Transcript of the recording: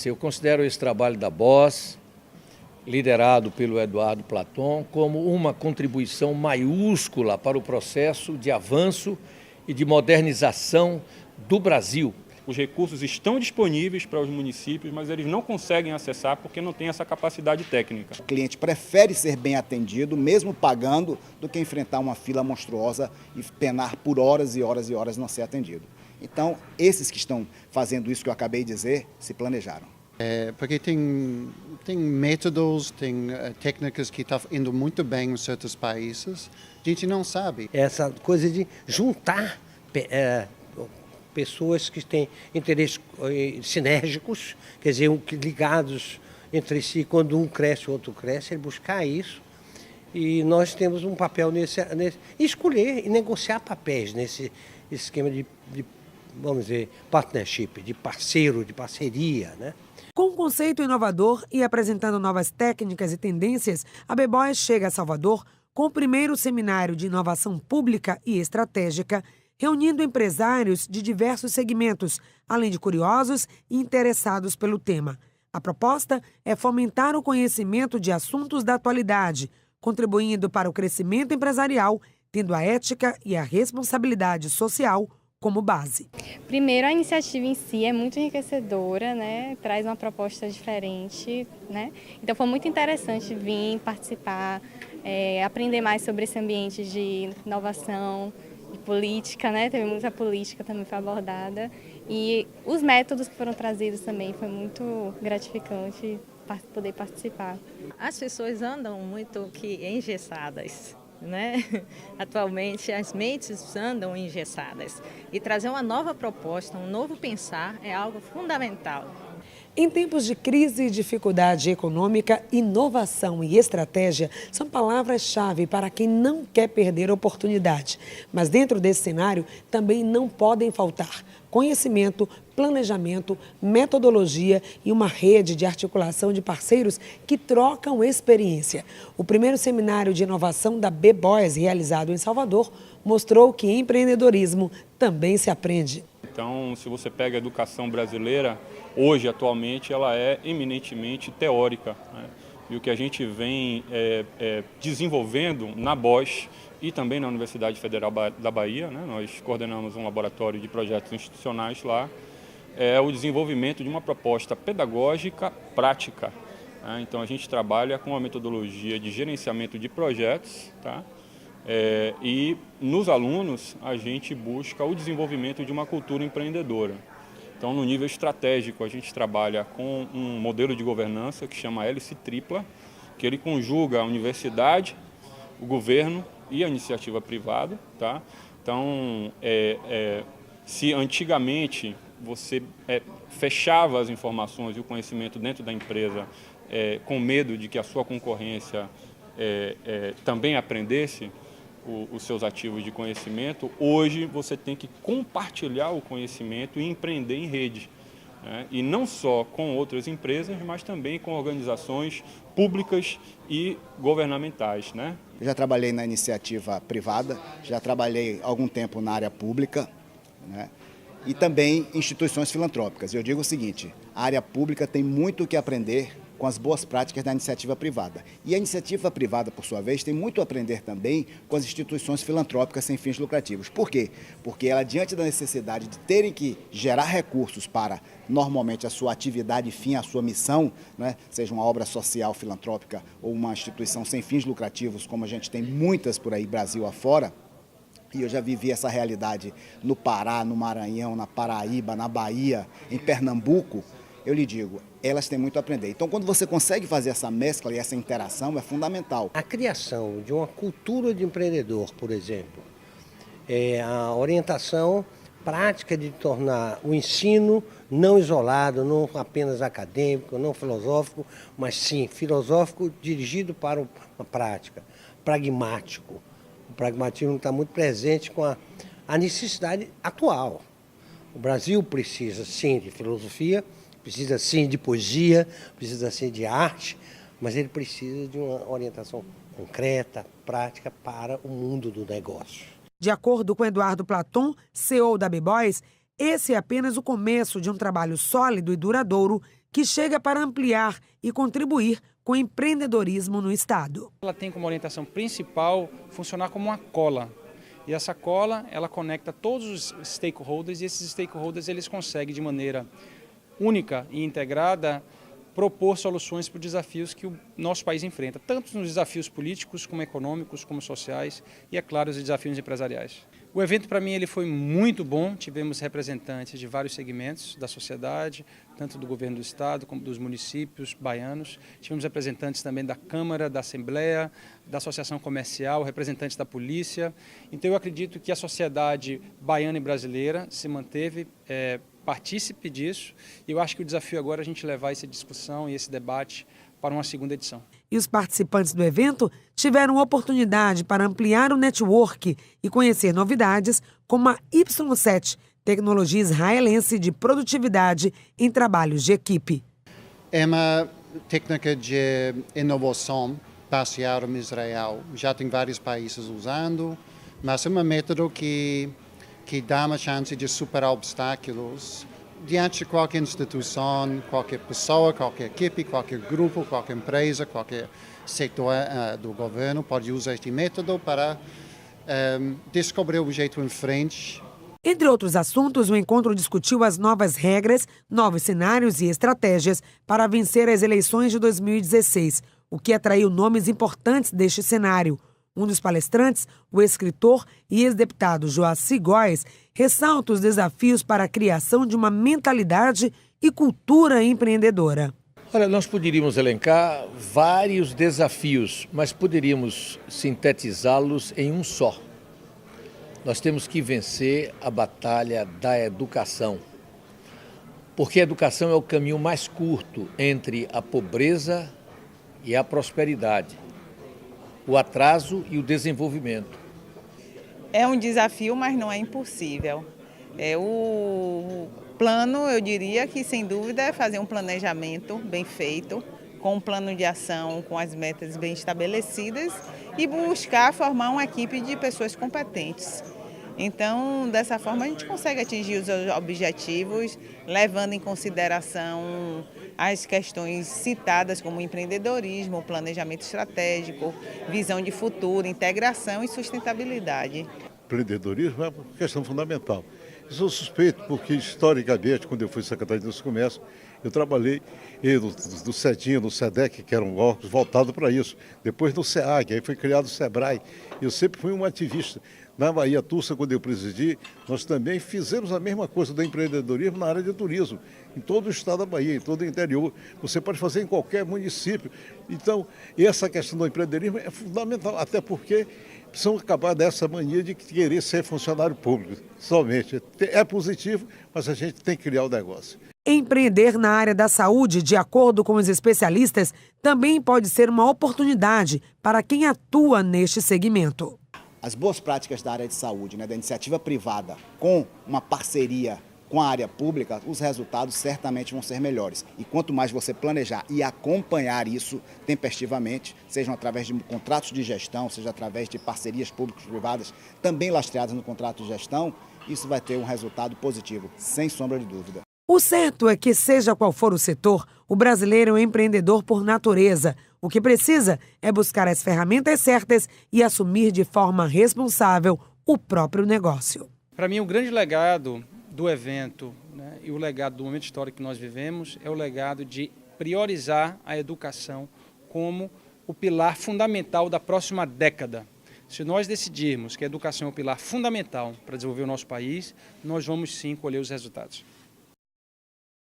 Eu considero esse trabalho da BOSS, liderado pelo Eduardo Platon, como uma contribuição maiúscula para o processo de avanço e de modernização do Brasil. Os recursos estão disponíveis para os municípios, mas eles não conseguem acessar porque não têm essa capacidade técnica. O cliente prefere ser bem atendido, mesmo pagando, do que enfrentar uma fila monstruosa e penar por horas e horas e horas não ser atendido. Então, esses que estão fazendo isso que eu acabei de dizer, se planejaram. Porque tem métodos, tem técnicas que estão indo muito bem em certos países, a gente não sabe. Essa coisa de juntar pessoas que têm interesses sinérgicos, quer dizer, ligados entre si, quando um cresce, o outro cresce, é buscar isso. E nós temos um papel nesse escolher e negociar papéis nesse esquema de vamos dizer, partnership, de parceiro, de parceria, né? Com um conceito inovador e apresentando novas técnicas e tendências, a B-Boys chega a Salvador com o primeiro seminário de inovação pública e estratégica, reunindo empresários de diversos segmentos, além de curiosos e interessados pelo tema. A proposta é fomentar o conhecimento de assuntos da atualidade, contribuindo para o crescimento empresarial, tendo a ética e a responsabilidade social como base. Primeiro, a iniciativa em si é muito enriquecedora, né? Traz uma proposta diferente, né? Então foi muito interessante vir participar, aprender mais sobre esse ambiente de inovação, de política, né? Teve muita política também foi abordada e os métodos que foram trazidos também foi muito gratificante poder participar. As pessoas andam muito engessadas. Né? Atualmente as mentes andam engessadas e trazer uma nova proposta, um novo pensar é algo fundamental. Em tempos de crise e dificuldade econômica, inovação e estratégia são palavras-chave para quem não quer perder a oportunidade. Mas dentro desse cenário também não podem faltar conhecimento, planejamento, metodologia e uma rede de articulação de parceiros que trocam experiência. O primeiro seminário de inovação da B-Boys, realizado em Salvador, mostrou que empreendedorismo também se aprende. Então, se você pega a educação brasileira, hoje, atualmente, ela é eminentemente teórica, né? E o que a gente vem desenvolvendo na BOSS e também na Universidade Federal da Bahia, né? Nós coordenamos um laboratório de projetos institucionais lá, é o desenvolvimento de uma proposta pedagógica prática. Né? Então, a gente trabalha com a metodologia de gerenciamento de projetos, tá? E nos alunos a gente busca o desenvolvimento de uma cultura empreendedora. Então, no nível estratégico, a gente trabalha com um modelo de governança que chama Hélice Tripla, que ele conjuga a universidade, o governo e a iniciativa privada. Tá? Então, se antigamente você fechava as informações e o conhecimento dentro da empresa com medo de que a sua concorrência também aprendesse os seus ativos de conhecimento, hoje você tem que compartilhar o conhecimento e empreender em rede. Né? E não só com outras empresas, mas também com organizações públicas e governamentais. Né? Eu já trabalhei na iniciativa privada, já trabalhei algum tempo na área pública, né? E também instituições filantrópicas. Eu digo o seguinte, a área pública tem muito o que aprender com as boas práticas da iniciativa privada. E a iniciativa privada, por sua vez, tem muito a aprender também com as instituições filantrópicas sem fins lucrativos. Por quê? Porque ela, diante da necessidade de terem que gerar recursos para, normalmente, a sua atividade fim, a sua missão, né, seja uma obra social filantrópica ou uma instituição sem fins lucrativos, como a gente tem muitas por aí, Brasil afora, e eu já vivi essa realidade no Pará, no Maranhão, na Paraíba, na Bahia, em Pernambuco, eu lhe digo, elas têm muito a aprender. Então, quando você consegue fazer essa mescla e essa interação, é fundamental. A criação de uma cultura de empreendedor, por exemplo, a orientação prática de tornar o ensino não isolado, não apenas acadêmico, não filosófico, mas sim filosófico dirigido para uma prática, pragmático. O pragmatismo está muito presente com a necessidade atual. O Brasil precisa, sim, de filosofia, precisa, sim, de poesia, precisa, sim, de arte, mas ele precisa de uma orientação concreta, prática para o mundo do negócio. De acordo com Eduardo Platon, CEO da B-Boys, esse é apenas o começo de um trabalho sólido e duradouro que chega para ampliar e contribuir com o empreendedorismo no Estado. Ela tem como orientação principal funcionar como uma cola. E essa cola, ela conecta todos os stakeholders e esses stakeholders eles conseguem de maneira única e integrada propor soluções para os desafios que o nosso país enfrenta, tanto nos desafios políticos, como econômicos, como sociais e, é claro, os desafios empresariais. O evento, para mim, ele foi muito bom. Tivemos representantes de vários segmentos da sociedade, tanto do governo do Estado como dos municípios baianos. Tivemos representantes também da Câmara, da Assembleia, da Associação Comercial, representantes da Polícia. Então, eu acredito que a sociedade baiana e brasileira se manteve partícipe disso. E eu acho que o desafio agora é a gente levar essa discussão e esse debate para uma segunda edição. E os participantes do evento tiveram oportunidade para ampliar o network e conhecer novidades como a Y7, tecnologia israelense de produtividade em trabalhos de equipe. É uma técnica de inovação baseada em Israel. Já tem vários países usando, mas é um método que dá uma chance de superar obstáculos diante de qualquer instituição, qualquer pessoa, qualquer equipe, qualquer grupo, qualquer empresa, qualquer setor do governo pode usar este método para descobrir o jeito em frente. Entre outros assuntos, o encontro discutiu as novas regras, novos cenários e estratégias para vencer as eleições de 2016, o que atraiu nomes importantes deste cenário. Um dos palestrantes, o escritor e ex-deputado Joaci Góes, ressalta os desafios para a criação de uma mentalidade e cultura empreendedora. Olha, nós poderíamos elencar vários desafios, mas poderíamos sintetizá-los em um só. Nós temos que vencer a batalha da educação, porque a educação é o caminho mais curto entre a pobreza e a prosperidade, o atraso e o desenvolvimento. É um desafio, mas não é impossível. O plano, eu diria que, sem dúvida, é fazer um planejamento bem feito, com um plano de ação, com as metas bem estabelecidas e buscar formar uma equipe de pessoas competentes. Então, dessa forma, a gente consegue atingir os objetivos, levando em consideração as questões citadas como empreendedorismo, planejamento estratégico, visão de futuro, integração e sustentabilidade. Empreendedorismo é uma questão fundamental. Eu sou suspeito porque, historicamente, quando eu fui secretário de Indústria e Comércio, eu trabalhei no CEDIN, no SEDEC, que eram órgãos voltados para isso. Depois no SEAG, aí foi criado o SEBRAE. Eu sempre fui um ativista. Na Bahia Tussa, quando eu presidi, nós também fizemos a mesma coisa do empreendedorismo na área de turismo, em todo o estado da Bahia, em todo o interior. Você pode fazer em qualquer município. Então, essa questão do empreendedorismo é fundamental, até porque precisam acabar dessa mania de querer ser funcionário público somente. É positivo, mas a gente tem que criar o negócio. Empreender na área da saúde, de acordo com os especialistas, também pode ser uma oportunidade para quem atua neste segmento. As boas práticas da área de saúde, da iniciativa privada, com uma parceria com a área pública, os resultados certamente vão ser melhores. E quanto mais você planejar e acompanhar isso tempestivamente, sejam através de contratos de gestão, seja através de parcerias públicas-privadas, também lastreadas no contrato de gestão, isso vai ter um resultado positivo, sem sombra de dúvida. O certo é que, seja qual for o setor, o brasileiro é um empreendedor por natureza. O que precisa é buscar as ferramentas certas e assumir de forma responsável o próprio negócio. Para mim, o grande legado do evento, e o legado do momento histórico que nós vivemos é o legado de priorizar a educação como o pilar fundamental da próxima década. Se nós decidirmos que a educação é o pilar fundamental para desenvolver o nosso país, nós vamos sim colher os resultados.